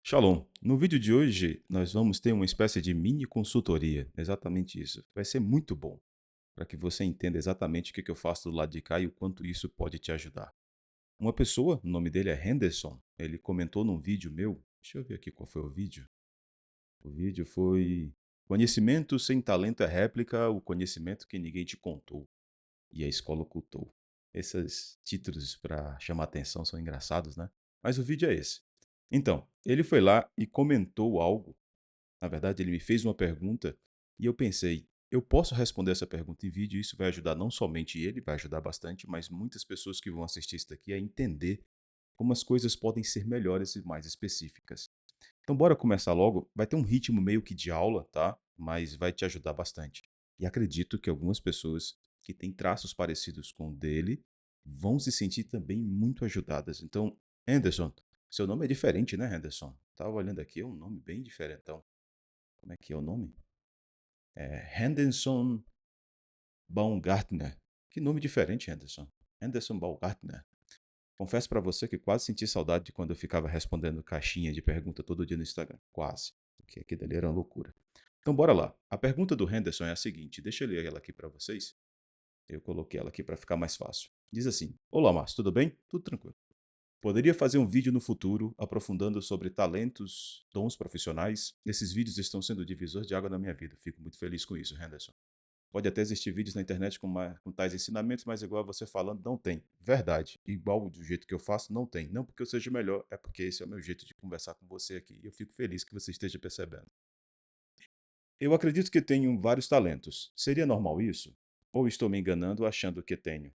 Shalom. No vídeo de hoje, nós vamos ter uma espécie de mini consultoria. Exatamente isso. Vai ser muito bom para que você entenda exatamente o que eu faço do lado de cá e o quanto isso pode te ajudar. Uma pessoa, o nome dele é Henderson, ele comentou num vídeo meu. Deixa eu ver aqui qual foi o vídeo. O vídeo foi Conhecimento sem talento é réplica, o conhecimento que ninguém te contou e a escola ocultou. Esses títulos para chamar atenção são engraçados, né? Mas o vídeo é esse. Então, ele foi lá e comentou algo. Na verdade, ele me fez uma pergunta e eu pensei, eu posso responder essa pergunta em vídeo e isso vai ajudar não somente ele, vai ajudar bastante, mas muitas pessoas que vão assistir isso daqui a entender como as coisas podem ser melhores e mais específicas. Então, bora começar logo. Vai ter um ritmo meio que de aula, tá? Mas vai te ajudar bastante. E acredito que algumas pessoas que têm traços parecidos com o dele vão se sentir também muito ajudadas. Então, Henderson, seu nome é diferente, né, Henderson? Tava olhando aqui, é um nome bem diferentão. Como é que é o nome? É Henderson Baumgartner. Que nome diferente, Henderson. Henderson Baumgartner. Confesso pra você que quase senti saudade de quando eu ficava respondendo caixinha de pergunta todo dia no Instagram. Quase. Porque aquilo ali era uma loucura. Então bora lá. A pergunta do Henderson é a seguinte. Deixa eu ler ela aqui pra vocês. Eu coloquei ela aqui pra ficar mais fácil. Diz assim: Olá, Márcio, tudo bem? Tudo tranquilo. Poderia fazer um vídeo no futuro aprofundando sobre talentos, dons profissionais? Esses vídeos estão sendo divisor de água na minha vida. Fico muito feliz com isso, Henderson. Pode até existir vídeos na internet com tais ensinamentos, mas igual a você falando, não tem. Verdade. Igual do jeito que eu faço, não tem. Não porque eu seja melhor, é porque esse é o meu jeito de conversar com você aqui. E eu fico feliz que você esteja percebendo. Eu acredito que tenho vários talentos. Seria normal isso? Ou estou me enganando achando que tenho?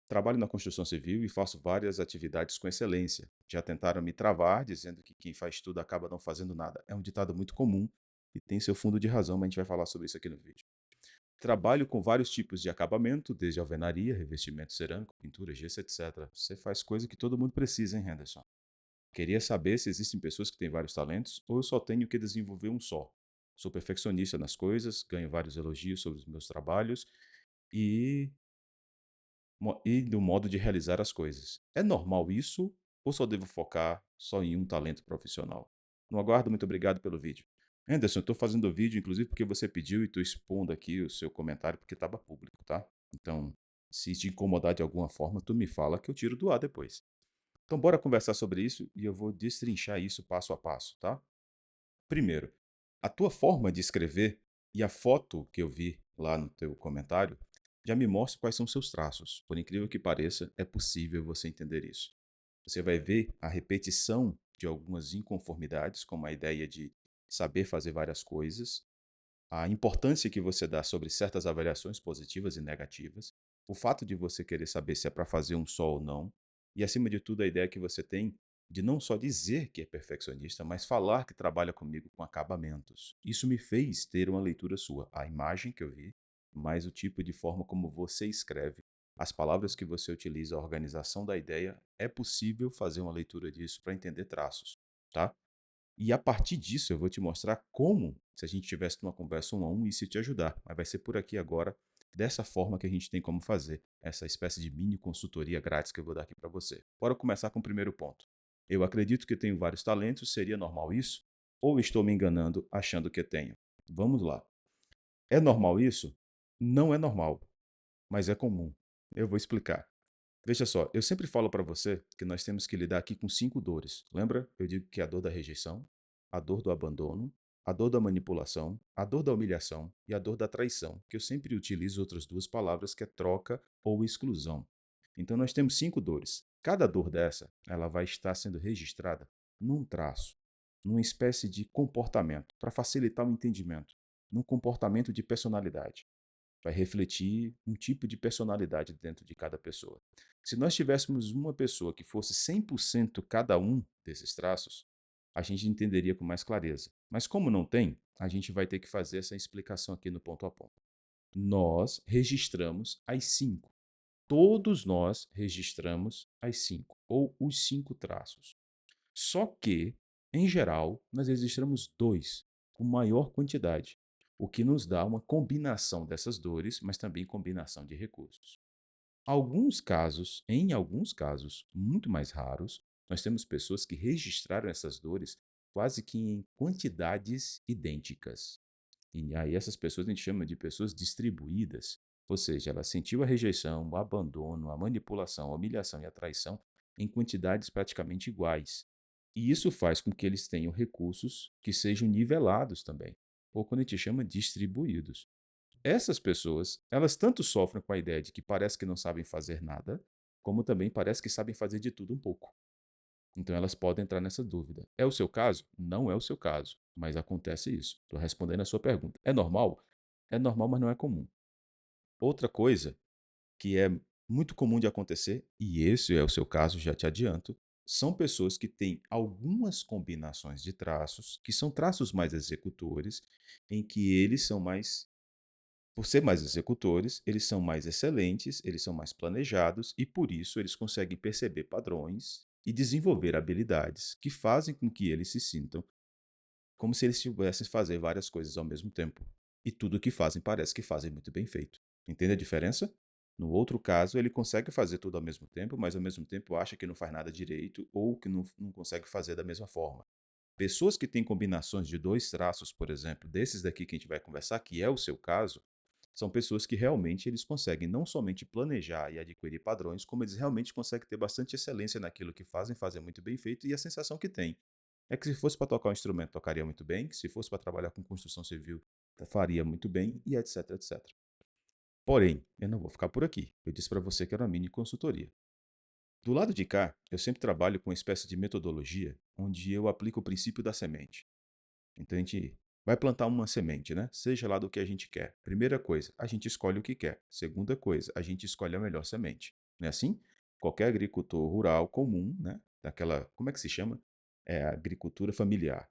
Trabalho na construção civil e faço várias atividades com excelência. Já tentaram me travar, dizendo que quem faz tudo acaba não fazendo nada. É um ditado muito comum e tem seu fundo de razão, mas a gente vai falar sobre isso aqui no vídeo. Trabalho com vários tipos de acabamento, desde alvenaria, revestimento cerâmico, pintura, gesso, etc. Você faz coisa que todo mundo precisa, hein, Henderson? Queria saber se existem pessoas que têm vários talentos ou eu só tenho que desenvolver um só. Sou perfeccionista nas coisas, ganho vários elogios sobre os meus trabalhos e, e do modo de realizar as coisas. É normal isso ou só devo focar só em um talento profissional? No aguardo, muito obrigado pelo vídeo. Anderson, eu estou fazendo o vídeo, inclusive porque você pediu e estou expondo aqui o seu comentário porque estava público, tá? Então, se te incomodar de alguma forma, tu me fala que eu tiro do ar depois. Então, bora conversar sobre isso e eu vou destrinchar isso passo a passo, tá? Primeiro, a tua forma de escrever e a foto que eu vi lá no teu comentário já me mostra quais são seus traços. Por incrível que pareça, é possível você entender isso. Você vai ver a repetição de algumas inconformidades, como a ideia de saber fazer várias coisas, a importância que você dá sobre certas avaliações positivas e negativas, o fato de você querer saber se é para fazer um só ou não, e acima de tudo a ideia que você tem de não só dizer que é perfeccionista, mas falar que trabalha comigo com acabamentos. Isso me fez ter uma leitura sua, a imagem que eu vi, mais o tipo de forma como você escreve, as palavras que você utiliza, a organização da ideia, é possível fazer uma leitura disso para entender traços, tá? E a partir disso eu vou te mostrar como, se a gente tivesse uma conversa um a um, isso ia te ajudar. Mas vai ser por aqui agora, dessa forma que a gente tem como fazer essa espécie de mini consultoria grátis que eu vou dar aqui para você. Bora começar com o primeiro ponto. Eu acredito que tenho vários talentos, seria normal isso? Ou estou me enganando achando que tenho? Vamos lá. É normal isso? Não é normal, mas é comum. Eu vou explicar. Veja só, eu sempre falo para você que nós temos que lidar aqui com 5 dores. Lembra? Eu digo que é a dor da rejeição, a dor do abandono, a dor da manipulação, a dor da humilhação e a dor da traição, que eu sempre utilizo outras duas palavras que é troca ou exclusão. Então nós temos 5 dores. Cada dor dessa, ela vai estar sendo registrada num traço, numa espécie de comportamento, para facilitar o entendimento, num comportamento de personalidade. Vai refletir um tipo de personalidade dentro de cada pessoa. Se nós tivéssemos uma pessoa que fosse 100% cada um desses traços, a gente entenderia com mais clareza. Mas como não tem, a gente vai ter que fazer essa explicação aqui no ponto a ponto. Nós registramos as 5. Todos nós registramos as 5, ou os 5 traços. Só que, em geral, nós registramos 2, com maior quantidade, o que nos dá uma combinação dessas dores, mas também combinação de recursos. Em alguns casos, muito mais raros, nós temos pessoas que registraram essas dores, quase que em quantidades idênticas. E aí essas pessoas a gente chama de pessoas distribuídas, ou seja, ela sentiu a rejeição, o abandono, a manipulação, a humilhação e a traição em quantidades praticamente iguais. E isso faz com que eles tenham recursos que sejam nivelados também, ou quando a gente chama distribuídos. Essas pessoas, elas tanto sofrem com a ideia de que parece que não sabem fazer nada, como também parece que sabem fazer de tudo um pouco. Então elas podem entrar nessa dúvida. É o seu caso? Não é o seu caso, mas acontece isso. Estou respondendo a sua pergunta. É normal? É normal, mas não é comum. Outra coisa que é muito comum de acontecer, e esse é o seu caso, já te adianto, são pessoas que têm algumas combinações de traços, que são traços mais executores, em que eles são mais, por ser mais executores, eles são mais excelentes, eles são mais planejados e por isso eles conseguem perceber padrões e desenvolver habilidades que fazem com que eles se sintam como se eles tivessem fazer várias coisas ao mesmo tempo. E tudo o que fazem parece que fazem muito bem feito. Entende a diferença? No outro caso, ele consegue fazer tudo ao mesmo tempo, mas ao mesmo tempo acha que não faz nada direito ou que não consegue fazer da mesma forma. Pessoas que têm combinações de dois traços, por exemplo, desses daqui que a gente vai conversar, que é o seu caso, são pessoas que realmente eles conseguem não somente planejar e adquirir padrões, como eles realmente conseguem ter bastante excelência naquilo que fazem, fazer muito bem feito e a sensação que têm é que se fosse para tocar um instrumento, tocaria muito bem, que se fosse para trabalhar com construção civil, faria muito bem e etc, etc. Porém, eu não vou ficar por aqui. Eu disse para você que era uma mini consultoria. Do lado de cá, eu sempre trabalho com uma espécie de metodologia onde eu aplico o princípio da semente. Então a gente vai plantar uma semente, né? Seja lá do que a gente quer. Primeira coisa, a gente escolhe o que quer. Segunda coisa, a gente escolhe a melhor semente. Não é assim? Qualquer agricultor rural comum, né? Daquela, como é que se chama? É a agricultura familiar,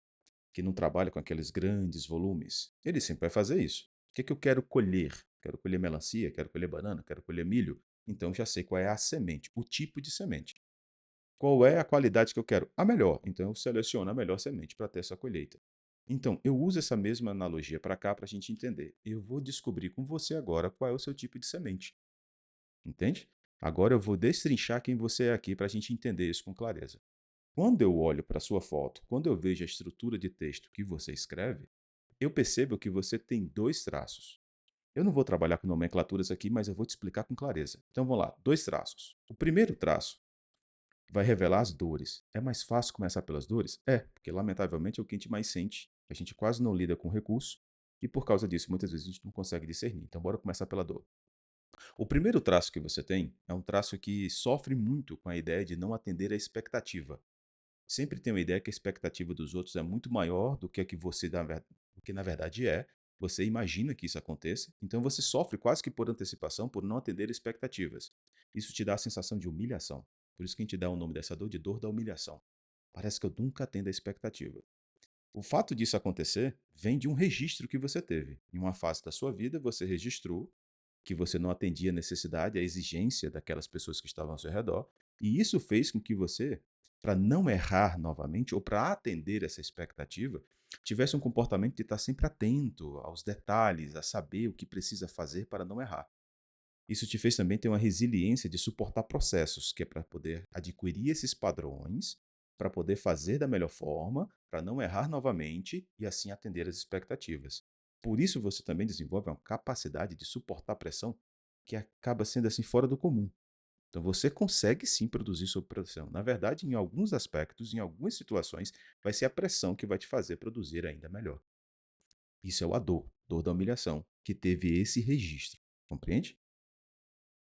que não trabalha com aqueles grandes volumes. Ele sempre vai fazer isso. O que é que eu quero colher? Quero colher melancia, quero colher banana, quero colher milho. Então já sei qual é a semente, o tipo de semente. Qual é a qualidade que eu quero? A melhor. Então eu seleciono a melhor semente para ter essa colheita. Então, eu uso essa mesma analogia para cá para a gente entender. Eu vou descobrir com você agora qual é o seu tipo de semente. Entende? Agora eu vou destrinchar quem você é aqui para a gente entender isso com clareza. Quando eu olho para a sua foto, quando eu vejo a estrutura de texto que você escreve, eu percebo que você tem dois traços. Eu não vou trabalhar com nomenclaturas aqui, mas eu vou te explicar com clareza. Então vamos lá, dois traços. O primeiro traço vai revelar as dores. É mais fácil começar pelas dores? É, porque lamentavelmente é o que a gente mais sente. A gente quase não lida com recurso e por causa disso muitas vezes a gente não consegue discernir. Então bora começar pela dor. O primeiro traço que você tem é um traço que sofre muito com a ideia de não atender à expectativa. Sempre tem uma ideia que a expectativa dos outros é muito maior do que a que você do que na verdade é. Você imagina que isso aconteça, então você sofre quase que por antecipação por não atender expectativas. Isso te dá a sensação de humilhação. Por isso que a gente dá o nome dessa dor de dor da humilhação. Parece que eu nunca atendo a expectativa. O fato disso acontecer vem de um registro que você teve. Em uma fase da sua vida, você registrou que você não atendia a necessidade, a exigência daquelas pessoas que estavam ao seu redor, e isso fez com que você, para não errar novamente ou para atender essa expectativa, tivesse um comportamento de estar sempre atento aos detalhes, a saber o que precisa fazer para não errar. Isso te fez também ter uma resiliência de suportar processos, que é para poder adquirir esses padrões, para poder fazer da melhor forma, para não errar novamente e assim atender as expectativas. Por isso você também desenvolve uma capacidade de suportar pressão que acaba sendo assim fora do comum. Então você consegue sim produzir sob pressão. Na verdade, em alguns aspectos, em algumas situações, vai ser a pressão que vai te fazer produzir ainda melhor. Isso é o a dor da humilhação, que teve esse registro. Compreende?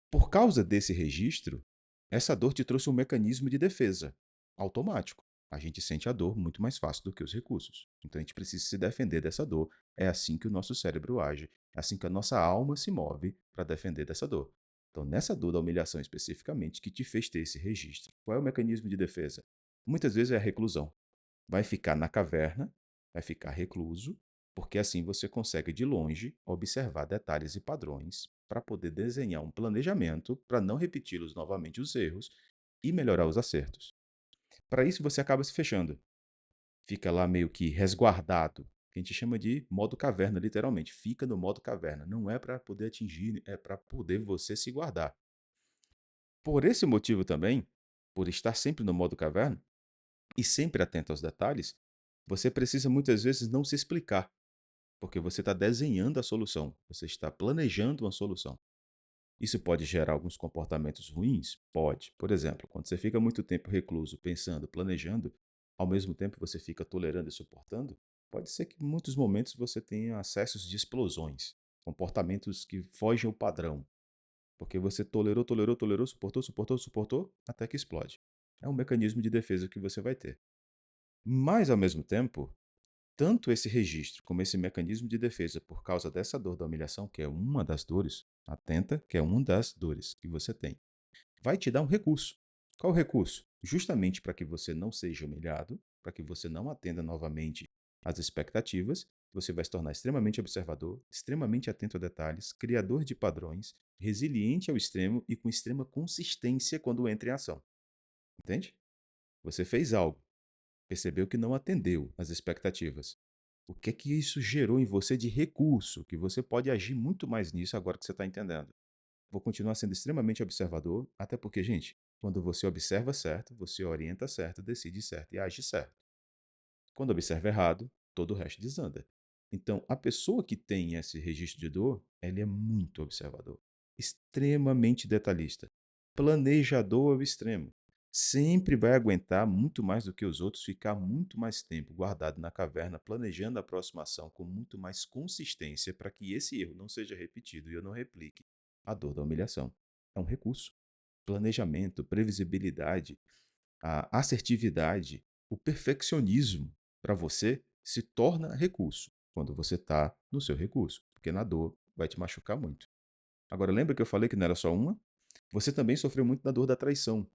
Por causa desse registro, essa dor te trouxe um mecanismo de defesa automático. A gente sente a dor muito mais fácil do que os recursos. Então a gente precisa se defender dessa dor. É assim que o nosso cérebro age. É assim que a nossa alma se move para defender dessa dor. Então, nessa dor da humilhação especificamente, que te fez ter esse registro, qual é o mecanismo de defesa? Muitas vezes é a reclusão. Vai ficar na caverna, vai ficar recluso, porque assim você consegue de longe observar detalhes e padrões para poder desenhar um planejamento para não repeti-los novamente os erros e melhorar os acertos. Para isso você acaba se fechando, fica lá meio que resguardado, que a gente chama de modo caverna, literalmente. Fica no modo caverna. Não é para poder atingir, é para poder você se guardar. Por esse motivo também, por estar sempre no modo caverna e sempre atento aos detalhes, Você precisa muitas vezes não se explicar, porque você está desenhando a solução, você está planejando uma solução. Isso pode gerar alguns comportamentos ruins? Pode. Por exemplo, quando você fica muito tempo recluso, pensando, planejando, ao mesmo tempo você fica tolerando e suportando, pode ser que em muitos momentos você tenha acessos de explosões, comportamentos que fogem ao padrão, porque você tolerou, tolerou, tolerou, suportou, suportou, suportou, até que explode. É um mecanismo de defesa que você vai ter. Mas, ao mesmo tempo, tanto esse registro como esse mecanismo de defesa por causa dessa dor da humilhação, que é uma das dores, atenta, que é uma das dores que você tem, vai te dar um recurso. Qual o recurso? Justamente para que você não seja humilhado, para que você não atenda novamente às expectativas, você vai se tornar extremamente observador, extremamente atento a detalhes, criador de padrões, resiliente ao extremo e com extrema consistência quando entra em ação. Entende? Você fez algo, percebeu que não atendeu às expectativas. O que é que isso gerou em você de recurso, que você pode agir muito mais nisso agora que você está entendendo? Vou continuar sendo extremamente observador, até porque, gente, quando você observa certo, você orienta certo, decide certo e age certo. Quando observa errado, todo o resto desanda. Então, a pessoa que tem esse registro de dor, ela é muito observador, extremamente detalhista, planejador ao extremo. Sempre vai aguentar muito mais do que os outros, ficar muito mais tempo guardado na caverna, planejando a próxima ação com muito mais consistência para que esse erro não seja repetido e eu não replique a dor da humilhação. É um recurso. Planejamento, previsibilidade, a assertividade, o perfeccionismo para você se torna recurso quando você está no seu recurso, porque na dor vai te machucar muito. Agora, lembra que eu falei que não era só uma? Você também sofreu muito da dor da traição.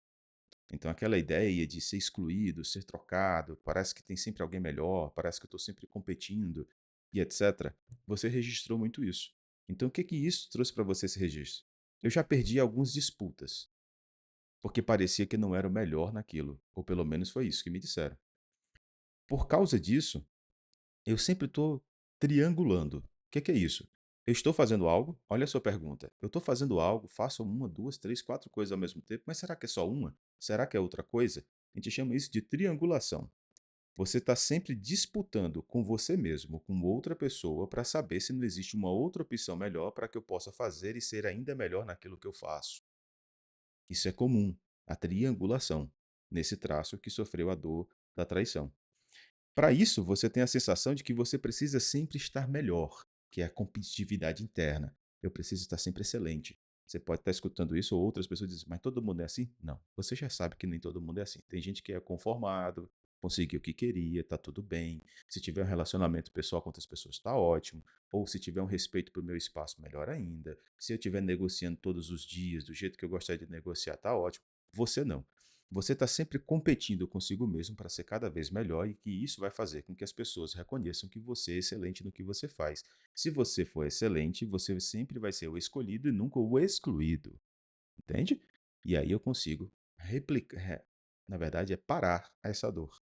Então, aquela ideia de ser excluído, ser trocado, parece que tem sempre alguém melhor, parece que eu estou sempre competindo e etc. Você registrou muito isso. Então, o que que isso trouxe para você esse registro? Eu já perdi algumas disputas, porque parecia que não era o melhor naquilo, ou pelo menos foi isso que me disseram. Por causa disso, eu sempre estou triangulando. O que que é isso? Eu estou fazendo algo, olha a sua pergunta. Eu estou fazendo algo, faço uma, duas, três, quatro coisas ao mesmo tempo, mas será que é só uma? Será que é outra coisa? A gente chama isso de triangulação. Você está sempre disputando com você mesmo, com outra pessoa, para saber se não existe uma outra opção melhor para que eu possa fazer e ser ainda melhor naquilo que eu faço. Isso é comum, a triangulação, nesse traço que sofreu a dor da traição. Para isso, você tem a sensação de que você precisa sempre estar melhor, que é a competitividade interna. Eu preciso estar sempre excelente. Você pode estar escutando isso ou outras pessoas dizem, mas todo mundo é assim? Não. Você já sabe que nem todo mundo é assim. Tem gente que é conformado, conseguiu o que queria, tá tudo bem. Se tiver um relacionamento pessoal com outras pessoas, tá ótimo. Ou se tiver um respeito pro meu espaço, melhor ainda. Se eu estiver negociando todos os dias, do jeito que eu gostaria de negociar, tá ótimo. Você não. Você está sempre competindo consigo mesmo para ser cada vez melhor e que isso vai fazer com que as pessoas reconheçam que você é excelente no que você faz. Se você for excelente, você sempre vai ser o escolhido e nunca o excluído, entende? E aí eu consigo replicar, na verdade é parar essa dor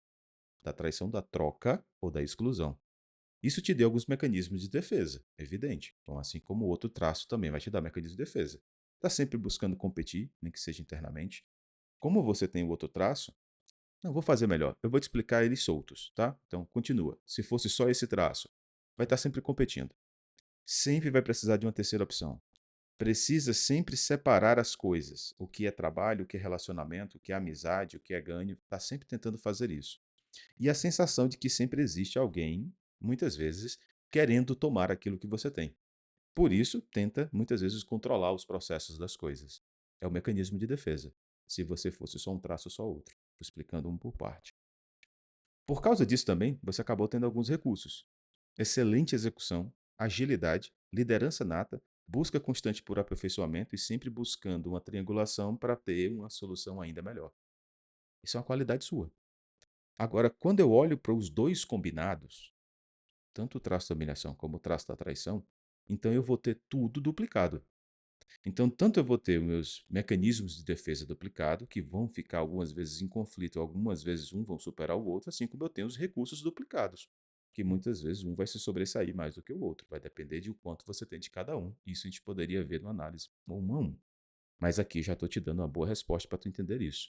da traição, da troca ou da exclusão. Isso te deu alguns mecanismos de defesa, evidente. Então, assim como o outro traço também vai te dar mecanismo de defesa. Está sempre buscando competir, nem que seja internamente. Como você tem o outro traço, não, vou fazer melhor. Eu vou te explicar eles soltos, tá? Então, continua. Se fosse só esse traço, vai estar sempre competindo. Sempre vai precisar de uma terceira opção. Precisa sempre separar as coisas. O que é trabalho, o que é relacionamento, o que é amizade, o que é ganho. Está sempre tentando fazer isso. E a sensação de que sempre existe alguém, muitas vezes, querendo tomar aquilo que você tem. Por isso, tenta, muitas vezes, controlar os processos das coisas. É o mecanismo de defesa. Se você fosse só um traço, só outro. Estou explicando um por parte. Por causa disso também, você acabou tendo alguns recursos. Excelente execução, agilidade, liderança nata, busca constante por aperfeiçoamento e sempre buscando uma triangulação para ter uma solução ainda melhor. Isso é uma qualidade sua. Agora, quando eu olho para os dois combinados, tanto o traço da humilhação como o traço da traição, então eu vou ter tudo duplicado. Então, tanto eu vou ter meus mecanismos de defesa duplicado, que vão ficar algumas vezes em conflito, algumas vezes um vão superar o outro, assim como eu tenho os recursos duplicados, que muitas vezes um vai se sobressair mais do que o outro, vai depender de o quanto você tem de cada um. Isso a gente poderia ver numa análise um a um. Mas aqui já estou te dando uma boa resposta para tu entender isso.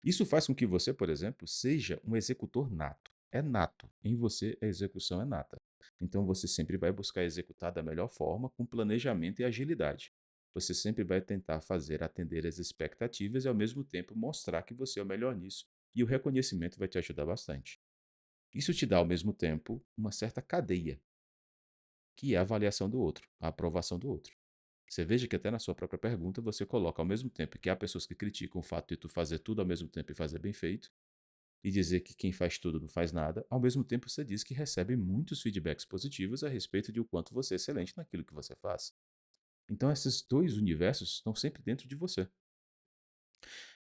Isso faz com que você, por exemplo, seja um executor nato. É nato. Em você, a execução é nata. Então você sempre vai buscar executar da melhor forma, com planejamento e agilidade. Você sempre vai tentar fazer atender as expectativas e, ao mesmo tempo, mostrar que você é o melhor nisso. E o reconhecimento vai te ajudar bastante. Isso te dá, ao mesmo tempo, uma certa cadeia, que é a avaliação do outro, a aprovação do outro. Você veja que até na sua própria pergunta você coloca ao mesmo tempo que há pessoas que criticam o fato de tu fazer tudo ao mesmo tempo e fazer bem feito, e dizer que quem faz tudo não faz nada, ao mesmo tempo você diz que recebe muitos feedbacks positivos a respeito de o quanto você é excelente naquilo que você faz. Então esses dois universos estão sempre dentro de você.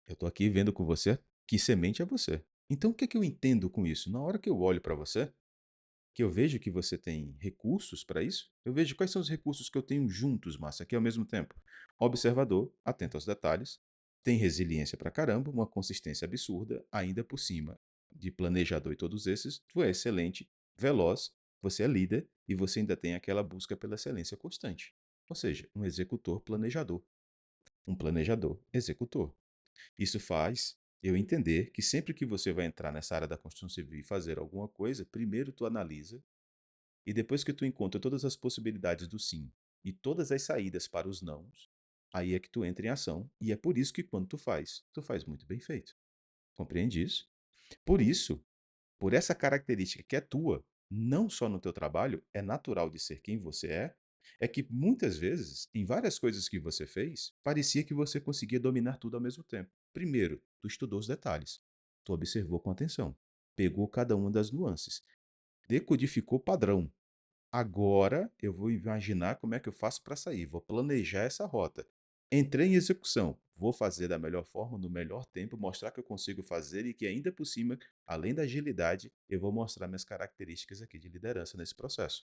Eu estou aqui vendo com você que semente é você. Então o que é que eu entendo com isso? Na hora que eu olho para você, que eu vejo que você tem recursos para isso, eu vejo quais são os recursos que eu tenho juntos, Márcia, aqui ao mesmo tempo. Observador, atento aos detalhes, tem resiliência pra caramba, uma consistência absurda, ainda por cima de planejador e todos esses, tu é excelente, veloz, você é líder e você ainda tem aquela busca pela excelência constante. Ou seja, um executor planejador, um planejador executor. Isso faz eu entender que sempre que você vai entrar nessa área da construção civil e fazer alguma coisa, primeiro tu analisa e depois que tu encontra todas as possibilidades do sim e todas as saídas para os nãos, aí é que tu entra em ação e é por isso que quando tu faz muito bem feito. Compreende isso? Por isso, por essa característica que é tua, não só no teu trabalho, é natural de ser quem você é que muitas vezes, em várias coisas que você fez, parecia que você conseguia dominar tudo ao mesmo tempo. Primeiro, tu estudou os detalhes, tu observou com atenção, pegou cada uma das nuances, decodificou padrão. Agora eu vou imaginar como é que eu faço para sair, vou planejar essa rota. Entrei em execução, vou fazer da melhor forma, no melhor tempo, mostrar que eu consigo fazer e que ainda por cima, além da agilidade, eu vou mostrar minhas características aqui de liderança nesse processo.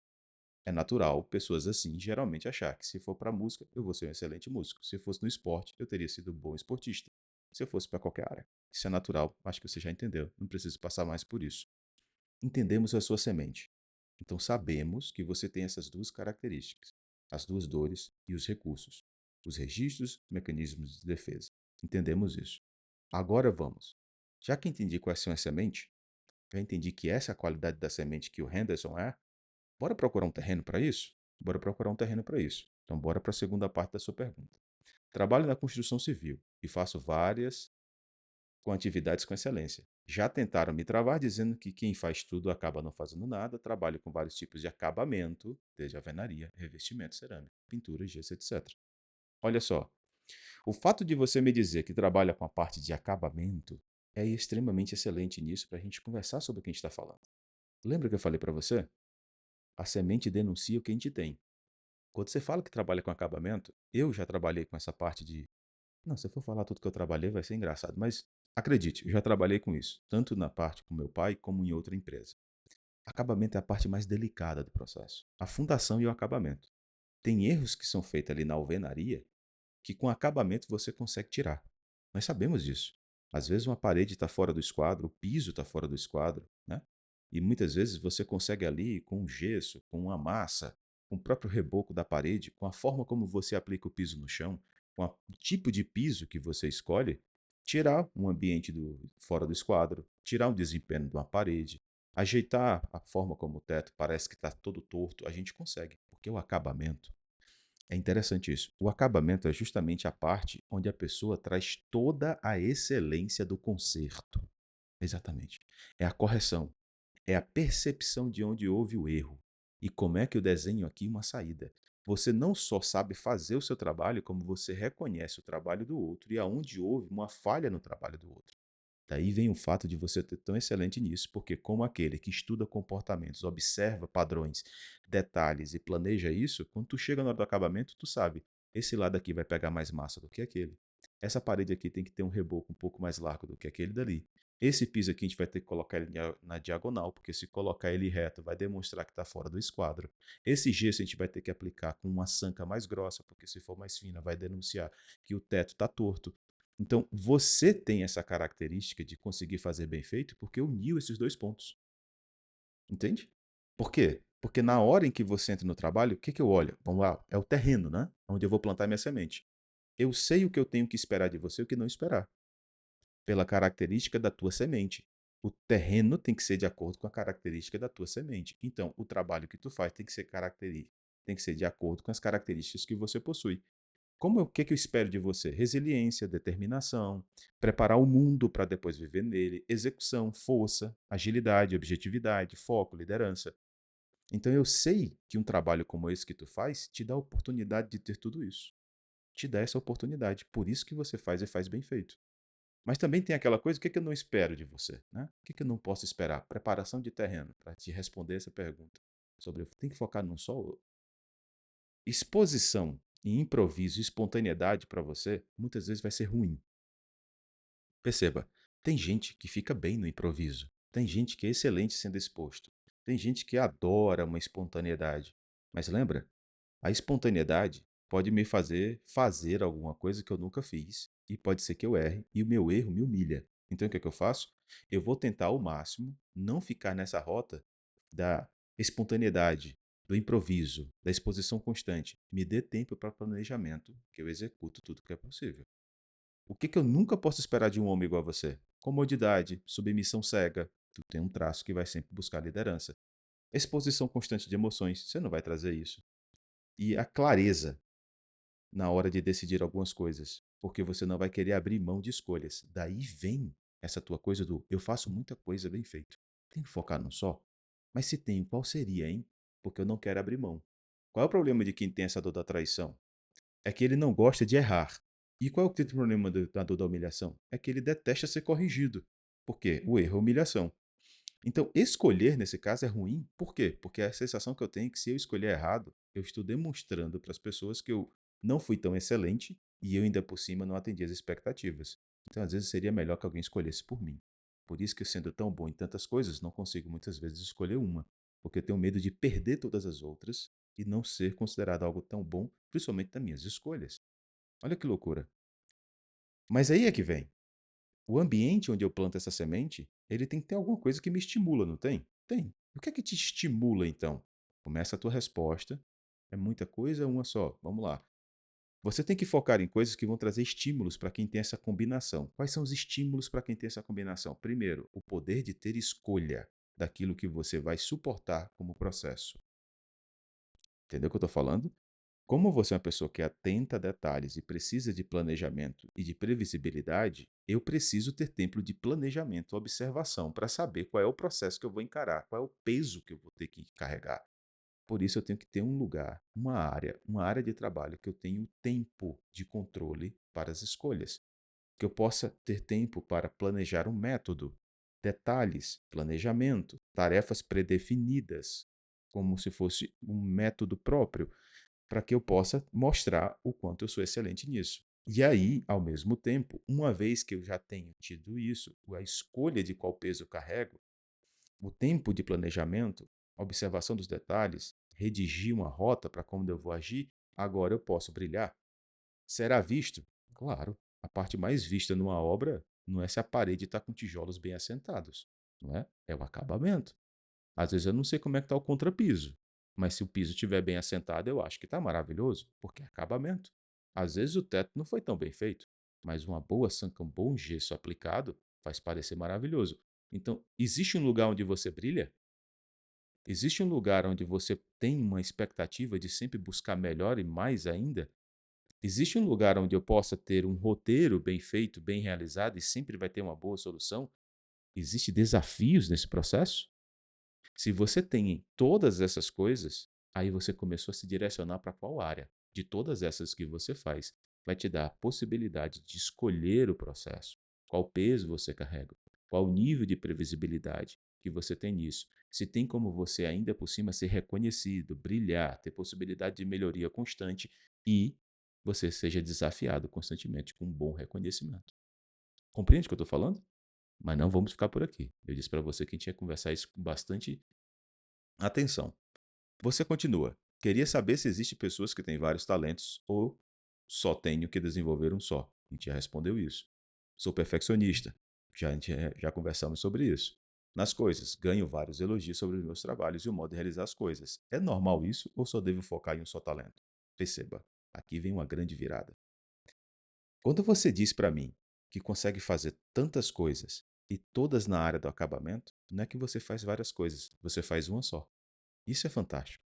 É natural pessoas assim geralmente achar que se for para música, eu vou ser um excelente músico. Se fosse no esporte, eu teria sido um bom esportista. Se eu fosse para qualquer área. Isso é natural, acho que você já entendeu, não preciso passar mais por isso. Entendemos a sua semente. Então sabemos que você tem essas duas características, as duas dores e os recursos, os registros, mecanismos de defesa. Entendemos isso. Agora vamos. Já que entendi quais são as sementes, já entendi que essa é a qualidade da semente que o Henderson é, bora procurar um terreno para isso? Bora procurar um terreno para isso. Então bora para a segunda parte da sua pergunta. Trabalho na construção civil e faço várias com atividades com excelência. Já tentaram me travar dizendo que quem faz tudo acaba não fazendo nada. Trabalho com vários tipos de acabamento, desde alvenaria, revestimento, cerâmica, pintura, gesso, etc. Olha só, o fato de você me dizer que trabalha com a parte de acabamento é extremamente excelente nisso para a gente conversar sobre o que a gente está falando. Lembra que eu falei para você? A semente denuncia o que a gente tem. Quando você fala que trabalha com acabamento, eu já trabalhei com essa parte de não, se eu for falar tudo que eu trabalhei, vai ser engraçado, mas acredite, eu já trabalhei com isso, tanto na parte com meu pai como em outra empresa. Acabamento é a parte mais delicada do processo. A fundação e o acabamento. Tem erros que são feitos ali na alvenaria que com acabamento você consegue tirar. Nós sabemos disso. Às vezes uma parede está fora do esquadro, o piso está fora do esquadro, né? E muitas vezes você consegue ali com um gesso, com uma massa, com o próprio reboco da parede, com a forma como você aplica o piso no chão, o tipo de piso que você escolhe, tirar um ambiente fora do esquadro, tirar um desempenho de uma parede, ajeitar a forma como o teto parece que está todo torto, a gente consegue, porque o acabamento é interessante isso. O acabamento é justamente a parte onde a pessoa traz toda a excelência do concerto. Exatamente. É a correção, é a percepção de onde houve o erro e como é que eu desenho aqui uma saída. Você não só sabe fazer o seu trabalho, como você reconhece o trabalho do outro e aonde houve uma falha no trabalho do outro. Daí vem o fato de você ser tão excelente nisso, porque como aquele que estuda comportamentos, observa padrões, detalhes e planeja isso, quando tu chega na hora do acabamento, tu sabe, esse lado aqui vai pegar mais massa do que aquele. Essa parede aqui tem que ter um reboco um pouco mais largo do que aquele dali. Esse piso aqui a gente vai ter que colocar ele na diagonal, porque se colocar ele reto vai demonstrar que está fora do esquadro. Esse gesso a gente vai ter que aplicar com uma sanca mais grossa, porque se for mais fina vai denunciar que o teto está torto. Então, você tem essa característica de conseguir fazer bem feito porque uniu esses dois pontos. Entende? Por quê? Porque na hora em que você entra no trabalho, o que, que eu olho? Vamos lá, é o terreno, né? Onde eu vou plantar minha semente. Eu sei o que eu tenho que esperar de você e o que não esperar, pela característica da tua semente. O terreno tem que ser de acordo com a característica da tua semente. Então, o trabalho que tu faz tem que ser de acordo com as características que você possui. O que que eu espero de você? Resiliência, determinação, preparar o mundo para depois viver nele, execução, força, agilidade, objetividade, foco, liderança. Então eu sei que um trabalho como esse que tu faz te dá a oportunidade de ter tudo isso. Te dá essa oportunidade. Por isso que você faz e faz bem feito. Mas também tem aquela coisa, o que que eu não espero de você, né? O que que eu não posso esperar? Preparação de terreno, para te responder essa pergunta. Tem que focar num só. Exposição e improviso e espontaneidade para você, muitas vezes vai ser ruim. Perceba, tem gente que fica bem no improviso. Tem gente que é excelente sendo exposto. Tem gente que adora uma espontaneidade. Mas lembra, a espontaneidade pode me fazer alguma coisa que eu nunca fiz. E pode ser que eu erre, e o meu erro me humilha. Então o que é que eu faço? Eu vou tentar ao máximo não ficar nessa rota da espontaneidade, do improviso, da exposição constante. Me dê tempo para planejamento, que eu executo tudo que é possível. O que que eu nunca posso esperar de um homem igual a você? Comodidade, submissão cega. Tu tem um traço que vai sempre buscar liderança. Exposição constante de emoções, você não vai trazer isso. E a clareza na hora de decidir algumas coisas, porque você não vai querer abrir mão de escolhas. Daí vem essa tua coisa do eu faço muita coisa bem feito. Tem que focar num só? Mas se tem, qual seria, hein? Porque eu não quero abrir mão. Qual é o problema de quem tem essa dor da traição? É que ele não gosta de errar. E qual é o outro problema da dor da humilhação? É que ele detesta ser corrigido. Por quê? O erro é humilhação. Então, escolher nesse caso é ruim. Por quê? Porque a sensação que eu tenho é que se eu escolher errado, eu estou demonstrando para as pessoas que eu não fui tão excelente e eu ainda por cima não atendi as expectativas. Então, às vezes seria melhor que alguém escolhesse por mim. Por isso que sendo tão bom em tantas coisas, não consigo muitas vezes escolher uma, porque eu tenho medo de perder todas as outras e não ser considerado algo tão bom, principalmente das minhas escolhas. Olha que loucura. Mas aí é que vem. O ambiente onde eu planto essa semente, ele tem que ter alguma coisa que me estimula, não tem? Tem. O que é que te estimula, então? Começa a tua resposta. É muita coisa, uma só. Vamos lá. Você tem que focar em coisas que vão trazer estímulos para quem tem essa combinação. Quais são os estímulos para quem tem essa combinação? Primeiro, o poder de ter escolha daquilo que você vai suportar como processo. Entendeu o que eu estou falando? Como você é uma pessoa que é atenta a detalhes e precisa de planejamento e de previsibilidade, eu preciso ter tempo de planejamento, observação, para saber qual é o processo que eu vou encarar, qual é o peso que eu vou ter que carregar. Por isso eu tenho que ter um lugar, uma área de trabalho que eu tenho tempo de controle para as escolhas, que eu possa ter tempo para planejar um método, detalhes, planejamento, tarefas predefinidas, como se fosse um método próprio para que eu possa mostrar o quanto eu sou excelente nisso. E aí, ao mesmo tempo, uma vez que eu já tenho tido isso, a escolha de qual peso eu carrego, o tempo de planejamento, a observação dos detalhes, redigir uma rota para como eu vou agir, agora eu posso brilhar. Será visto? Claro. A parte mais vista numa obra não é se a parede está com tijolos bem assentados, não é? É o acabamento. Às vezes eu não sei como é que está o contrapiso, mas se o piso estiver bem assentado, eu acho que está maravilhoso, porque é acabamento. Às vezes o teto não foi tão bem feito, mas uma boa sanca, um bom gesso aplicado faz parecer maravilhoso. Então, existe um lugar onde você brilha? Existe um lugar onde você tem uma expectativa de sempre buscar melhor e mais ainda? Existe um lugar onde eu possa ter um roteiro bem feito, bem realizado e sempre vai ter uma boa solução? Existem desafios nesse processo? Se você tem todas essas coisas, aí você começou a se direcionar para qual área de todas essas que você faz. Vai te dar a possibilidade de escolher o processo, qual peso você carrega, qual o nível de previsibilidade que você tem nisso. Se tem como você ainda por cima ser reconhecido, brilhar, ter possibilidade de melhoria constante e você seja desafiado constantemente com um bom reconhecimento. Compreende o que eu estou falando? Mas não vamos ficar por aqui. Eu disse para você que a gente ia conversar isso com bastante atenção. Você continua. Queria saber se existe pessoas que têm vários talentos ou só tenho que desenvolver um só. A gente já respondeu isso. Sou perfeccionista. Já conversamos sobre isso. Nas coisas, ganho vários elogios sobre os meus trabalhos e o modo de realizar as coisas. É normal isso ou só devo focar em um só talento? Perceba, aqui vem uma grande virada. Quando você diz para mim que consegue fazer tantas coisas e todas na área do acabamento, não é que você faz várias coisas, você faz uma só. Isso é fantástico.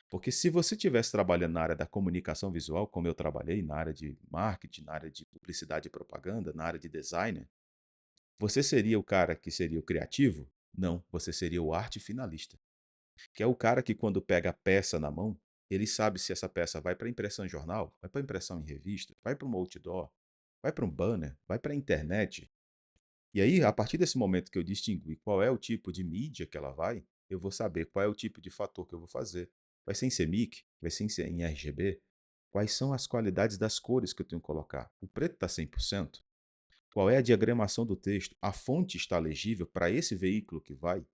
Porque se você estivesse trabalhando na área da comunicação visual, como eu trabalhei, na área de marketing, na área de publicidade e propaganda, na área de designer, você seria o cara que seria o criativo? Não, você seria o arte finalista, que é o cara que quando pega a peça na mão, ele sabe se essa peça vai para impressão em jornal, vai para impressão em revista, vai para um outdoor, vai para um banner, vai para a internet. E aí, a partir desse momento que eu distingui qual é o tipo de mídia que ela vai, eu vou saber qual é o tipo de fator que eu vou fazer. Vai ser em CMYK? Vai ser em RGB? Quais são as qualidades das cores que eu tenho que colocar? O preto está 100%? Qual é a diagramação do texto? A fonte está legível para esse veículo que vai?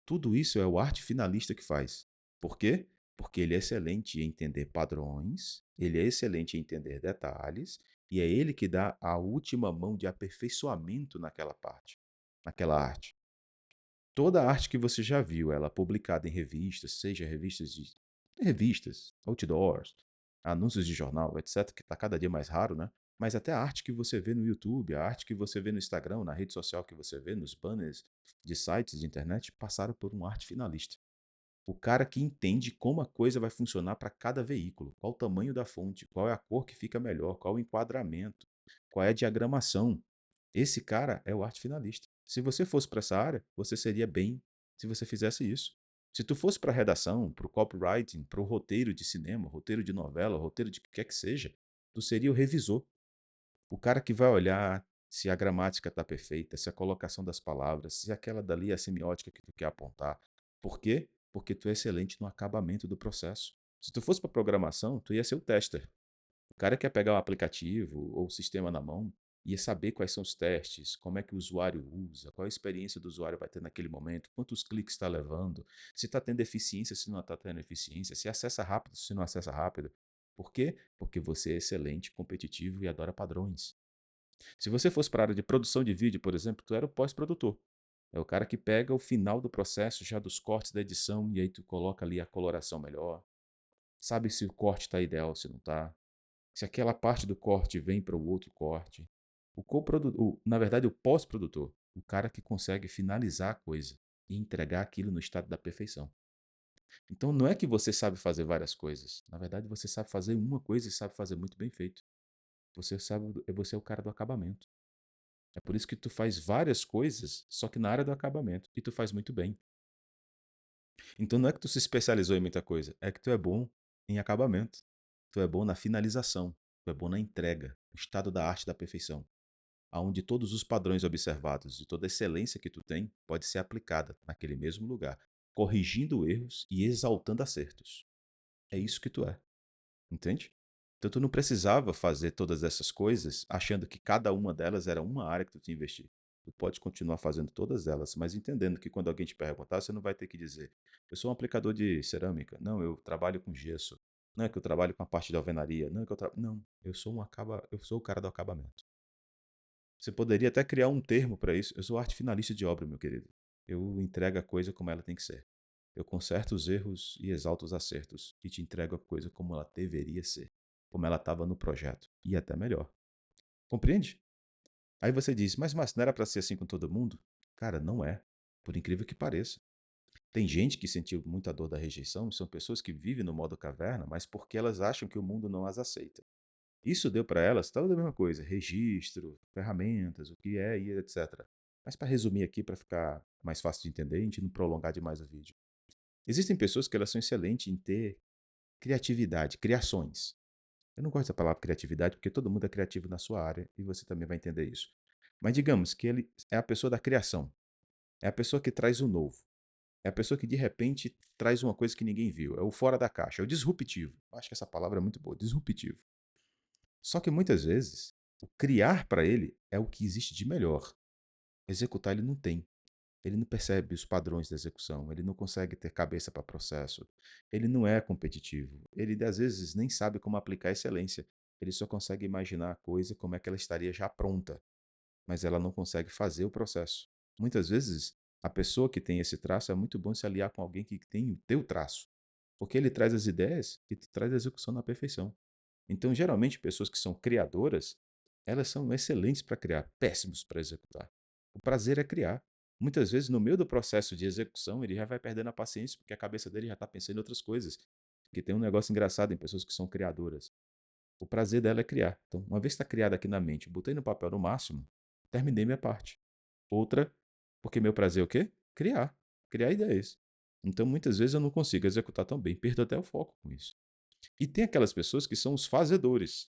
Tudo isso é o arte finalista que faz. Por quê? Porque ele é excelente em entender padrões, ele é excelente em entender detalhes, e é ele que dá a última mão de aperfeiçoamento naquela parte, naquela arte. Toda a arte que você já viu, ela publicada em revistas, seja revistas, outdoors, anúncios de jornal, etc, que está cada dia mais raro, né? Mas até a arte que você vê no YouTube, a arte que você vê no Instagram, na rede social que você vê, nos banners de sites de internet, passaram por um arte finalista. O cara que entende como a coisa vai funcionar para cada veículo, qual o tamanho da fonte, qual é a cor que fica melhor, qual o enquadramento, qual é a diagramação. Esse cara é o arte finalista. Se você fosse para essa área, você seria bem se você fizesse isso. Se tu fosse para redação, para o copywriting, para o roteiro de cinema, roteiro de novela, roteiro de que quer que seja, tu seria o revisor. O cara que vai olhar se a gramática está perfeita, se a colocação das palavras, se aquela dali é a semiótica que tu quer apontar. Por quê? Porque tu é excelente no acabamento do processo. Se tu fosse para programação, tu ia ser o tester. O cara que ia pegar o aplicativo ou o sistema na mão, ia saber quais são os testes, como é que o usuário usa, qual a experiência do usuário vai ter naquele momento, quantos cliques está levando, se está tendo eficiência, se não está tendo eficiência, se acessa rápido, se não acessa rápido. Por quê? Porque você é excelente, competitivo e adora padrões. Se você fosse para a área de produção de vídeo, por exemplo, tu era o pós-produtor. É o cara que pega o final do processo, já dos cortes da edição, e aí tu coloca ali a coloração melhor. Sabe se o corte está ideal, se não está. Se aquela parte do corte vem para o outro corte. Na verdade, o pós-produtor. O cara que consegue finalizar a coisa e entregar aquilo no estado da perfeição. Então não é que você sabe fazer várias coisas. Na verdade, você sabe fazer uma coisa e sabe fazer muito bem feito. Você é o cara do acabamento. É por isso que tu faz várias coisas, só que na área do acabamento, e tu faz muito bem. Então não é que tu se especializou em muita coisa, é que tu é bom em acabamento. Tu é bom na finalização, tu é bom na entrega, no estado da arte da perfeição, aonde todos os padrões observados e toda a excelência que tu tem pode ser aplicada naquele mesmo lugar, corrigindo erros e exaltando acertos. É isso que tu é. Entende? Então tu não precisava fazer todas essas coisas achando que cada uma delas era uma área que tu tinha que investir. Tu pode continuar fazendo todas elas, mas entendendo que quando alguém te perguntar, você não vai ter que dizer: eu sou um aplicador de cerâmica. Não, eu trabalho com gesso. Não é que eu trabalho com a parte de alvenaria. Não, é que não, eu sou o cara do acabamento. Você poderia até criar um termo para isso. Eu sou arte finalista de obra, meu querido. Eu entrego a coisa como ela tem que ser. Eu conserto os erros e exalto os acertos e te entrego a coisa como ela deveria ser, como ela estava no projeto, e até melhor. Compreende? Aí você diz, mas não era para ser assim com todo mundo? Cara, não é. Por incrível que pareça. Tem gente que sentiu muita dor da rejeição, são pessoas que vivem no modo caverna, mas porque elas acham que o mundo não as aceita. Isso deu para elas toda a mesma coisa, registro, ferramentas, o que é e etc. Mas para resumir aqui, para ficar mais fácil de entender, a gente não prolongar demais o vídeo. Existem pessoas que elas são excelentes em ter criatividade, criações. Eu não gosto da palavra criatividade porque todo mundo é criativo na sua área e você também vai entender isso. Mas digamos que ele é a pessoa da criação, é a pessoa que traz o novo, é a pessoa que de repente traz uma coisa que ninguém viu, é o fora da caixa, é o disruptivo. Acho que essa palavra é muito boa, disruptivo. Só que muitas vezes, o criar para ele é o que existe de melhor. Executar ele não tem. Ele não percebe os padrões da execução, ele não consegue ter cabeça para processo, ele não é competitivo, ele às vezes nem sabe como aplicar excelência, ele só consegue imaginar a coisa como é que ela estaria já pronta, mas ela não consegue fazer o processo. Muitas vezes, a pessoa que tem esse traço é muito bom se aliar com alguém que tem o teu traço, porque ele traz as ideias e tu traz a execução na perfeição. Então, geralmente, pessoas que são criadoras, elas são excelentes para criar, péssimos para executar. O prazer é criar. Muitas vezes, no meio do processo de execução, ele já vai perdendo a paciência, porque a cabeça dele já está pensando em outras coisas. Porque tem um negócio engraçado em pessoas que são criadoras. O prazer dela é criar. Então, uma vez que está criado aqui na mente, botei no papel no máximo, terminei minha parte. Outra, porque meu prazer é o quê? Criar. Criar ideias. Então, muitas vezes eu não consigo executar tão bem, perdo até o foco com isso. E tem aquelas pessoas que são os fazedores.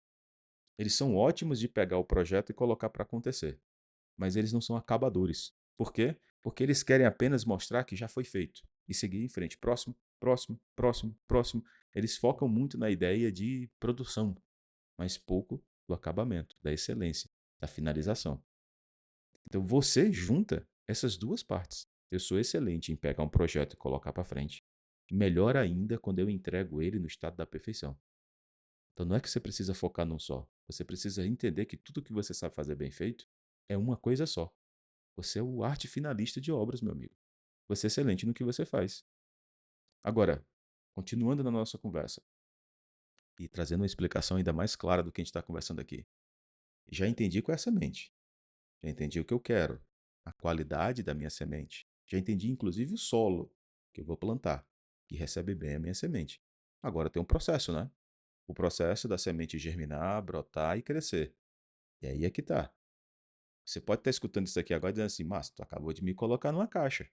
Eles são ótimos de pegar o projeto e colocar para acontecer, mas eles não são acabadores. Por quê? Porque eles querem apenas mostrar que já foi feito e seguir em frente. Próximo, próximo, próximo, próximo. Eles focam muito na ideia de produção, mas pouco do acabamento, da excelência, da finalização. Então você junta essas duas partes. Eu sou excelente em pegar um projeto e colocar para frente. Melhor ainda quando eu entrego ele no estado da perfeição. Então não é que você precisa focar num só. Você precisa entender que tudo que você sabe fazer bem feito é uma coisa só. Você é o arte finalista de obras, meu amigo. Você é excelente no que você faz. Agora, continuando na nossa conversa e trazendo uma explicação ainda mais clara do que a gente está conversando aqui. Já entendi qual é a semente. Já entendi o que eu quero, a qualidade da minha semente. Já entendi, inclusive, o solo que eu vou plantar, que recebe bem a minha semente. Agora tem um processo, né? O processo da semente germinar, brotar e crescer. E aí é que tá. Você pode estar escutando isso aqui agora dizendo assim, Márcio, tu acabou de me colocar numa caixa.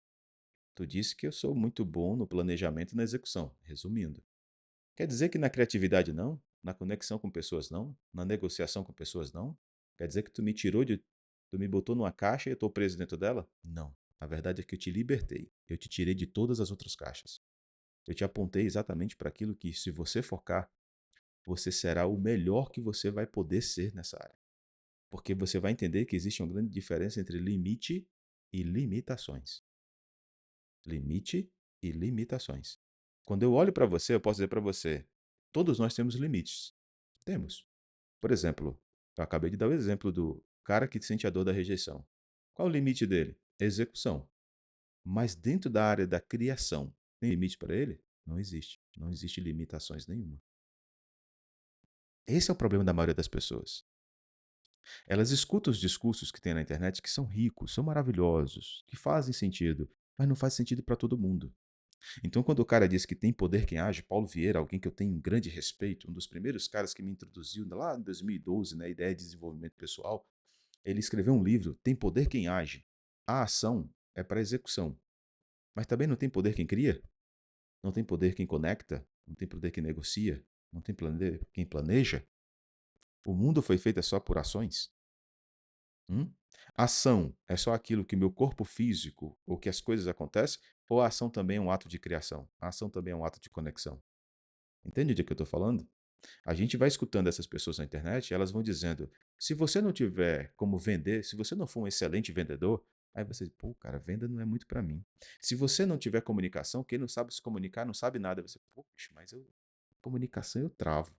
Tu disse que eu sou muito bom no planejamento e na execução. Resumindo. Quer dizer que na criatividade não? Na conexão com pessoas não? Na negociação com pessoas não? Quer dizer que tu me tirou de. Tu me botou numa caixa e eu estou preso dentro dela? Não. A verdade é que eu te libertei. Eu te tirei de todas as outras caixas. Eu te apontei exatamente para aquilo que, se você focar, você será o melhor que você vai poder ser nessa área. Porque você vai entender que existe uma grande diferença entre limite e limitações. Limite e limitações. Quando eu olho para você, eu posso dizer para você: todos nós temos limites. Temos. Por exemplo, eu acabei de dar o exemplo do cara que sente a dor da rejeição. Qual o limite dele? Execução. Mas dentro da área da criação, tem limite para ele? Não existe. Não existe limitações nenhuma. Esse é o problema da maioria das pessoas. Elas escutam os discursos que tem na internet que são ricos, são maravilhosos, que fazem sentido, mas não faz sentido para todo mundo. Então, quando o cara diz que tem poder quem age, Paulo Vieira, alguém que eu tenho um grande respeito, um dos primeiros caras que me introduziu lá em 2012 na ideia de desenvolvimento pessoal, ele escreveu um livro, Tem Poder Quem Age. A ação é para execução, mas também não tem poder quem cria, não tem poder quem conecta, não tem poder quem negocia, não tem poder quem planeja. O mundo foi feito só por ações. Hum? Ação é só aquilo que meu corpo físico ou que as coisas acontecem, ou a ação também é um ato de criação? A ação também é um ato de conexão. Entende do que eu estou falando? A gente vai escutando essas pessoas na internet e elas vão dizendo: se você não tiver como vender, se você não for um excelente vendedor, aí você diz: pô, cara, venda não é muito para mim. Se você não tiver comunicação, quem não sabe se comunicar não sabe nada. Você, pô, mas eu, comunicação eu travo.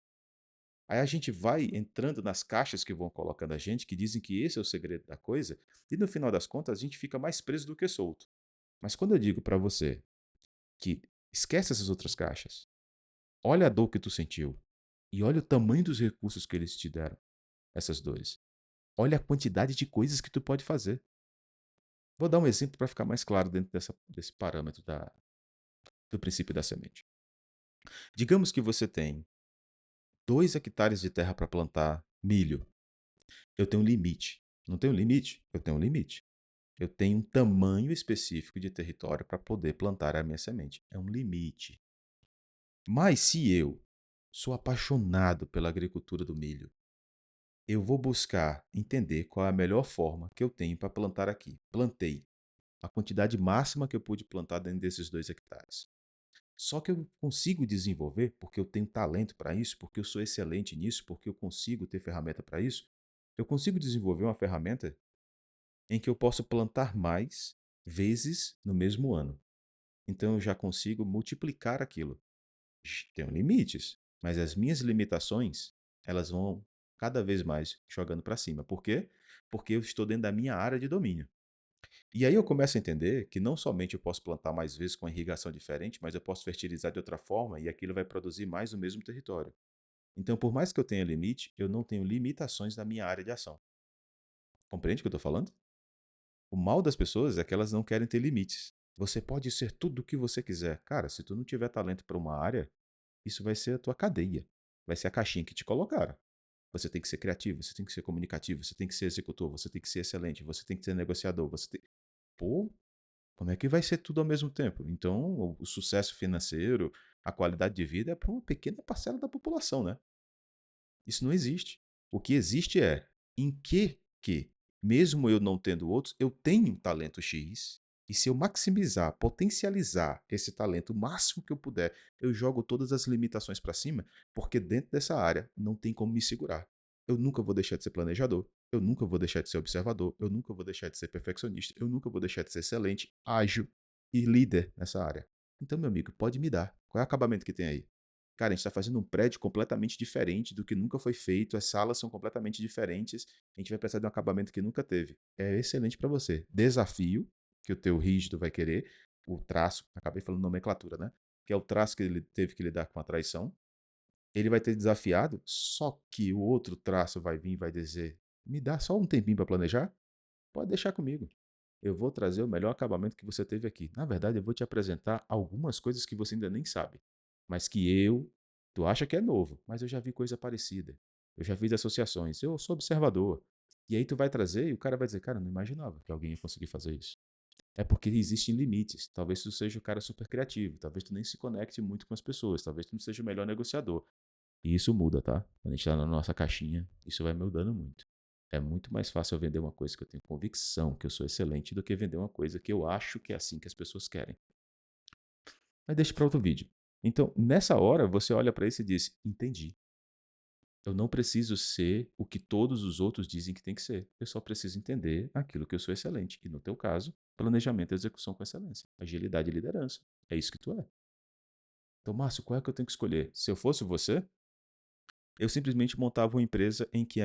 Aí a gente vai entrando nas caixas que vão colocando a gente, que dizem que esse é o segredo da coisa, e no final das contas a gente fica mais preso do que solto. Mas quando eu digo para você que esquece essas outras caixas, olha a dor que tu sentiu e olha o tamanho dos recursos que eles te deram, essas dores. Olha a quantidade de coisas que tu pode fazer. Vou dar um exemplo para ficar mais claro dentro desse parâmetro do princípio da semente. Digamos que você tem 2 hectares de terra para plantar milho. Eu tenho um limite. Não tenho limite? Eu tenho um limite. Eu tenho um tamanho específico de território para poder plantar a minha semente. É um limite. Mas se eu sou apaixonado pela agricultura do milho, eu vou buscar entender qual é a melhor forma que eu tenho para plantar aqui. Plantei a quantidade máxima que eu pude plantar dentro desses 2 hectares. Só que eu consigo desenvolver, porque eu tenho talento para isso, porque eu sou excelente nisso, porque eu consigo ter ferramenta para isso. Eu consigo desenvolver uma ferramenta em que eu posso plantar mais vezes no mesmo ano. Então eu já consigo multiplicar aquilo. Tenho limites, mas as minhas limitações, elas vão cada vez mais jogando para cima. Por quê? Porque eu estou dentro da minha área de domínio. E aí eu começo a entender que não somente eu posso plantar mais vezes com irrigação diferente, mas eu posso fertilizar de outra forma e aquilo vai produzir mais no mesmo território. Então, por mais que eu tenha limite, eu não tenho limitações na minha área de ação. Compreende o que eu estou falando? O mal das pessoas é que elas não querem ter limites. Você pode ser tudo o que você quiser. Cara, se tu não tiver talento para uma área, isso vai ser a tua cadeia. Vai ser a caixinha que te colocaram. Você tem que ser criativo, você tem que ser comunicativo, você tem que ser executor, você tem que ser excelente, você tem que ser negociador, você tem... Pô, como é que vai ser tudo ao mesmo tempo? Então, o sucesso financeiro, a qualidade de vida é para uma pequena parcela da população, né? Isso não existe. O que existe é em que, mesmo eu não tendo outros, eu tenho um talento X, e se eu maximizar, potencializar esse talento o máximo que eu puder, eu jogo todas as limitações para cima, porque dentro dessa área não tem como me segurar. Eu nunca vou deixar de ser planejador, eu nunca vou deixar de ser observador, eu nunca vou deixar de ser perfeccionista, eu nunca vou deixar de ser excelente, ágil e líder nessa área. Então, meu amigo, pode me dar. Qual é o acabamento que tem aí? Cara, a gente está fazendo um prédio completamente diferente do que nunca foi feito, as salas são completamente diferentes, a gente vai precisar de um acabamento que nunca teve. É excelente para você. Desafio, que o teu rígido vai querer, o traço, acabei falando nomenclatura, né? Que é o traço que ele teve que lidar com a traição. Ele vai ter desafiado, só que o outro traço vai vir e vai dizer: me dá só um tempinho para planejar? Pode deixar comigo. Eu vou trazer o melhor acabamento que você teve aqui. Na verdade, eu vou te apresentar algumas coisas que você ainda nem sabe, mas que tu acha que é novo, mas eu já vi coisa parecida. Eu já fiz associações, eu sou observador. E aí tu vai trazer e o cara vai dizer, cara, eu não imaginava que alguém ia conseguir fazer isso. É porque existem limites. Talvez tu seja um cara super criativo, talvez tu nem se conecte muito com as pessoas, talvez tu não seja o melhor negociador. E isso muda, tá? Quando a gente tá na nossa caixinha, isso vai mudando muito. É muito mais fácil eu vender uma coisa que eu tenho convicção que eu sou excelente do que vender uma coisa que eu acho que é assim que as pessoas querem. Mas deixa para outro vídeo. Então, nessa hora, você olha para isso e diz: entendi. Eu não preciso ser o que todos os outros dizem que tem que ser. Eu só preciso entender aquilo que eu sou excelente. E no teu caso, planejamento e execução com excelência. Agilidade e liderança. É isso que tu é. Então, Márcio, qual é que eu tenho que escolher? Se eu fosse você, eu simplesmente montava uma empresa em que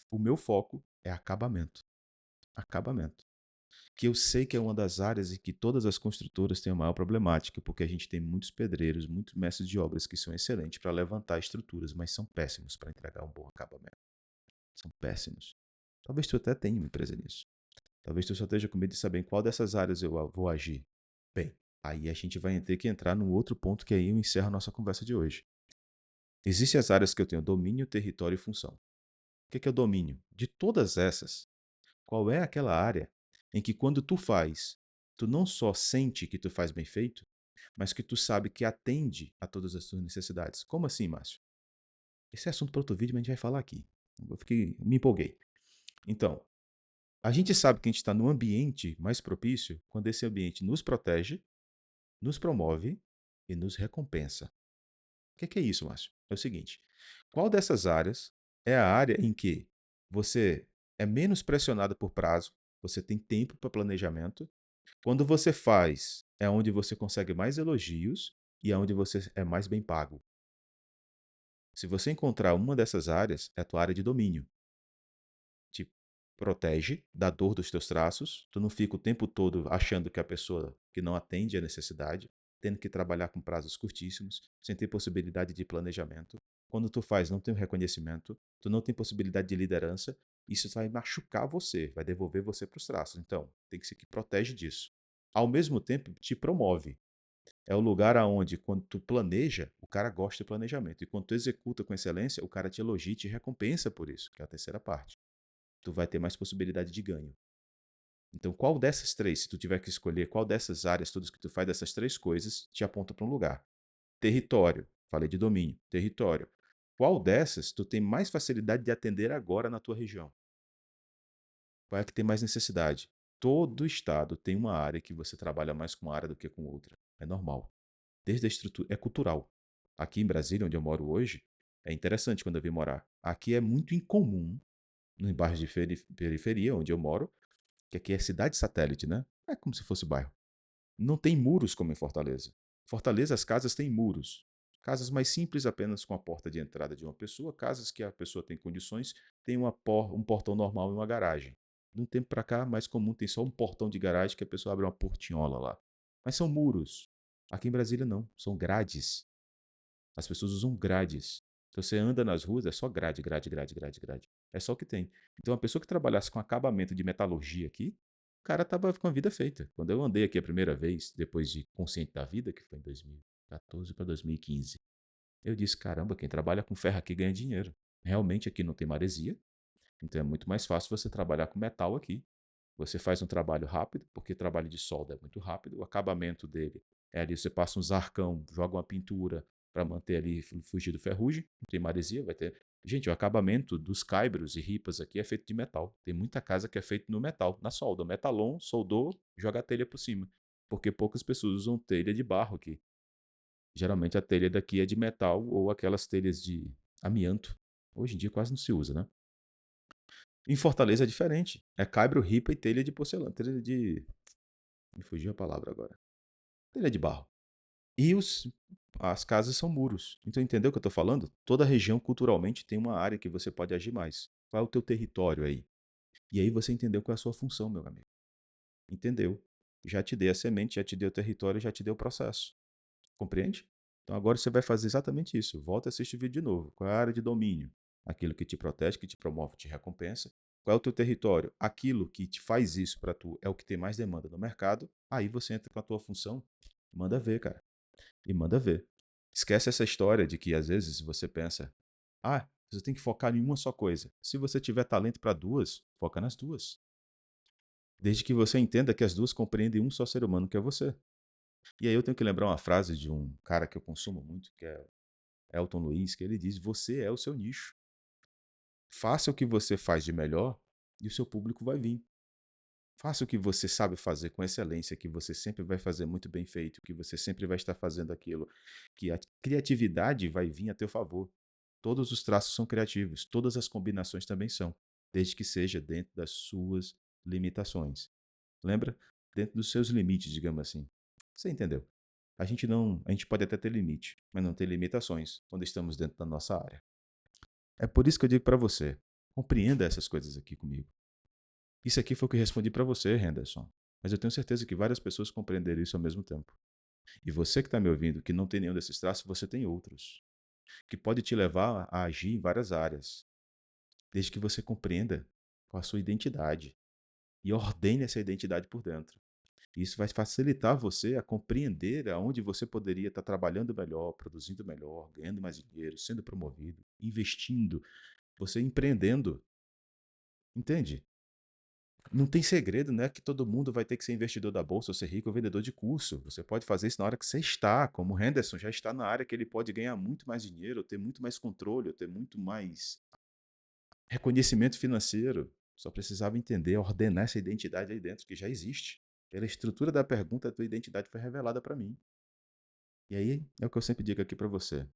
o meu foco é acabamento. Acabamento. Que eu sei que é uma das áreas em que todas as construtoras têm a maior problemática, porque a gente tem muitos pedreiros, muitos mestres de obras que são excelentes para levantar estruturas, mas são péssimos para entregar um bom acabamento. São péssimos. Talvez tu até tenha uma empresa nisso. Talvez tu só esteja com medo de saber em qual dessas áreas eu vou agir. Bem, aí a gente vai ter que entrar no outro ponto que aí eu encerro a nossa conversa de hoje. Existem as áreas que eu tenho domínio, território e função. O que é o domínio? De todas essas, qual é aquela área em que quando tu faz, tu não só sente que tu faz bem feito, mas que tu sabe que atende a todas as tuas necessidades? Como assim, Márcio? Esse é assunto para outro vídeo, mas a gente vai falar aqui. Me empolguei. Então, a gente sabe que a gente está num ambiente mais propício quando esse ambiente nos protege, nos promove e nos recompensa. O que é isso, Márcio? É o seguinte: qual dessas áreas é a área em que você é menos pressionado por prazo, você tem tempo para planejamento, quando você faz, é onde você consegue mais elogios e é onde você é mais bem pago? Se você encontrar uma dessas áreas, é a tua área de domínio. Te protege da dor dos teus traços, tu não fica o tempo todo achando que a pessoa que não atende à necessidade, tendo que trabalhar com prazos curtíssimos, sem ter possibilidade de planejamento. Quando tu faz, não tem o reconhecimento, tu não tem possibilidade de liderança, isso vai machucar você, vai devolver você para os traços. Então, tem que ser que protege disso. Ao mesmo tempo, te promove. É o lugar aonde, quando tu planeja, o cara gosta de planejamento. E quando tu executa com excelência, o cara te elogia e te recompensa por isso, que é a terceira parte. Tu vai ter mais possibilidade de ganho. Então, qual dessas três, se tu tiver que escolher qual dessas áreas, todas que tu faz dessas três coisas, te aponta para um lugar? Território, falei de domínio, território. Qual dessas tu tem mais facilidade de atender agora na tua região? Qual é que tem mais necessidade? Todo estado tem uma área que você trabalha mais com uma área do que com outra. É normal. Desde a estrutura, é cultural. Aqui em Brasília, onde eu moro hoje, é interessante quando eu vim morar. Aqui é muito incomum, nos bairros de periferia, onde eu moro, que aqui é cidade satélite, né? É como se fosse bairro. Não tem muros como em Fortaleza. Fortaleza, as casas têm muros. Casas mais simples, apenas com a porta de entrada de uma pessoa. Casas que a pessoa tem condições, tem um portão normal e uma garagem. De um tempo para cá, mais comum tem só um portão de garagem que a pessoa abre uma portinhola lá. Mas são muros. Aqui em Brasília não, são grades. As pessoas usam grades. Então você anda nas ruas, é só grade, grade, grade, grade, grade. É só o que tem. Então a pessoa que trabalhasse com acabamento de metalurgia aqui, cara estava com a vida feita. Quando eu andei aqui a primeira vez, depois de Consciente da Vida, que foi em 2014 para 2015, eu disse: caramba, quem trabalha com ferro aqui ganha dinheiro. Realmente aqui não tem maresia, então é muito mais fácil você trabalhar com metal aqui. Você faz um trabalho rápido, porque trabalho de solda é muito rápido, o acabamento dele é ali, você passa um zarcão, joga uma pintura para manter ali, fugir do ferrugem, não tem maresia, vai ter. Gente, o acabamento dos caibros e ripas aqui é feito de metal. Tem muita casa que é feito no metal, na solda. Metalon, soldou, joga a telha por cima. Porque poucas pessoas usam telha de barro aqui. Geralmente a telha daqui é de metal ou aquelas telhas de amianto. Hoje em dia quase não se usa, né? Em Fortaleza é diferente. É caibro, ripa e telha de porcelana. Telha de. Me fugiu a palavra agora. Telha de barro. E as casas são muros. Então entendeu o que eu estou falando? Toda região culturalmente tem uma área que você pode agir mais. Qual é o teu território aí? E aí você entendeu qual é a sua função, meu amigo. Entendeu? Já te dei a semente, já te dei o território, já te dei o processo. Compreende? Então agora você vai fazer exatamente isso. Volta e assiste o vídeo de novo. Qual é a área de domínio? Aquilo que te protege, que te promove, te recompensa. Qual é o teu território? Aquilo que te faz isso para tu é o que tem mais demanda no mercado. Aí você entra com a tua função. Manda ver, cara. E manda ver. Esquece essa história de que às vezes você pensa: ah, você tem que focar em uma só coisa. Se você tiver talento para duas, foca nas duas. Desde que você entenda que as duas compreendem um só ser humano, que é você. E aí eu tenho que lembrar uma frase de um cara que eu consumo muito, que é Elton Luiz, que ele diz: você é o seu nicho. Faça o que você faz de melhor e o seu público vai vir. Faça o que você sabe fazer com excelência, que você sempre vai fazer muito bem feito, que você sempre vai estar fazendo aquilo, que a criatividade vai vir a teu favor. Todos os traços são criativos, todas as combinações também são, desde que seja dentro das suas limitações. Lembra? Dentro dos seus limites, digamos assim. Você entendeu? A gente pode até ter limite, mas não ter limitações quando estamos dentro da nossa área. É por isso que eu digo para você, compreenda essas coisas aqui comigo. Isso aqui foi o que eu respondi para você, Henderson. Mas eu tenho certeza que várias pessoas compreenderam isso ao mesmo tempo. E você que está me ouvindo, que não tem nenhum desses traços, você tem outros, que pode te levar a agir em várias áreas, desde que você compreenda qual a sua identidade e ordene essa identidade por dentro. Isso vai facilitar você a compreender aonde você poderia estar trabalhando melhor, produzindo melhor, ganhando mais dinheiro, sendo promovido, investindo, você empreendendo. Entende? Não tem segredo, não é que todo mundo vai ter que ser investidor da bolsa ou ser rico ou vendedor de curso. Você pode fazer isso na hora que você está, como o Henderson já está na área que ele pode ganhar muito mais dinheiro, ou ter muito mais controle, ou ter muito mais reconhecimento financeiro. Só precisava entender, ordenar essa identidade aí dentro, que já existe. Pela estrutura da pergunta, a tua identidade foi revelada para mim. E aí é o que eu sempre digo aqui para você.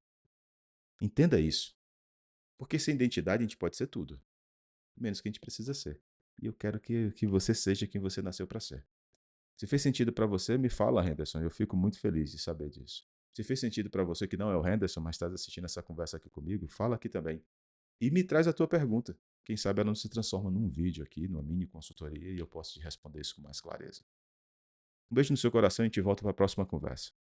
Entenda isso. Porque sem identidade a gente pode ser tudo, menos que a gente precisa ser. E eu quero que você seja quem você nasceu para ser. Se fez sentido para você, me fala, Henderson. Eu fico muito feliz de saber disso. Se fez sentido para você que não é o Henderson, mas está assistindo essa conversa aqui comigo, fala aqui também. E me traz a tua pergunta. Quem sabe ela não se transforma num vídeo aqui, numa mini consultoria, e eu posso te responder isso com mais clareza. Um beijo no seu coração e a gente volta para a próxima conversa.